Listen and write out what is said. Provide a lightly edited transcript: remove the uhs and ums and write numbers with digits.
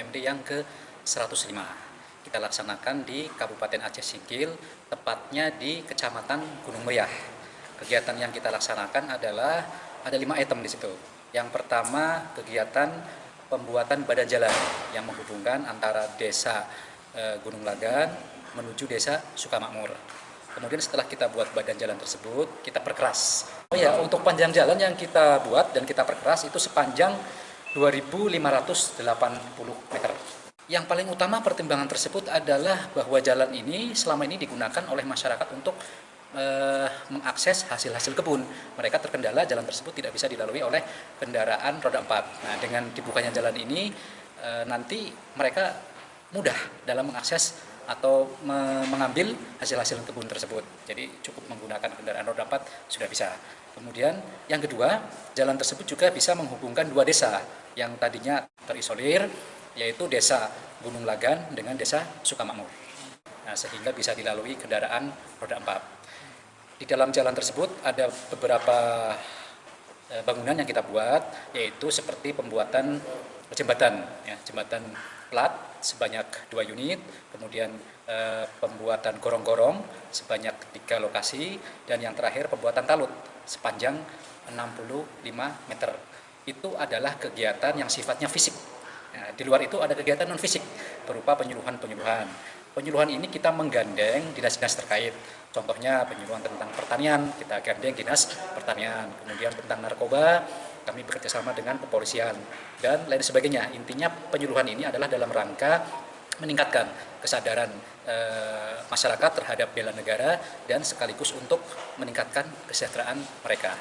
BMD yang ke-105. Kita laksanakan di Kabupaten Aceh Singkil, tepatnya di Kecamatan Gunung Meriah. Kegiatan yang kita laksanakan adalah ada 5 item di situ. Yang pertama, kegiatan pembuatan badan jalan yang menghubungkan antara desa Gunung Lagan menuju desa Sukamakmur. Kemudian setelah kita buat badan jalan tersebut, kita perkeras. Oh ya, untuk panjang jalan yang kita buat dan kita perkeras itu sepanjang 2.580 meter. Yang paling utama pertimbangan tersebut adalah bahwa jalan ini selama ini digunakan oleh masyarakat untuk mengakses hasil-hasil kebun. Mereka terkendala jalan tersebut tidak bisa dilalui oleh kendaraan roda 4. Nah, dengan dibukanya jalan ini nanti mereka mudah dalam mengakses atau mengambil hasil-hasil kebun tersebut. Jadi cukup menggunakan kendaraan roda 4 sudah bisa. Kemudian yang kedua, jalan tersebut juga bisa menghubungkan 2 desa yang tadinya terisolir, yaitu desa Gunung Lagan dengan desa Sukamakmur. Nah, sehingga bisa dilalui kendaraan roda 4. Di dalam jalan tersebut ada beberapa bangunan yang kita buat, yaitu seperti pembuatan jembatan, ya, jembatan plat sebanyak 2 unit, kemudian pembuatan gorong-gorong sebanyak 3 lokasi, dan yang terakhir pembuatan talut sepanjang 65 meter. Itu adalah kegiatan yang sifatnya fisik. Nah, di luar itu ada kegiatan non fisik berupa penyuluhan-penyuluhan. Penyuluhan ini kita menggandeng dinas-dinas terkait. Contohnya penyuluhan tentang pertanian, kita gandeng dinas pertanian. Kemudian tentang narkoba, kami bekerjasama dengan kepolisian dan lain sebagainya. Intinya penyuluhan ini adalah dalam rangka meningkatkan kesadaran masyarakat terhadap bela negara dan sekaligus untuk meningkatkan kesejahteraan mereka.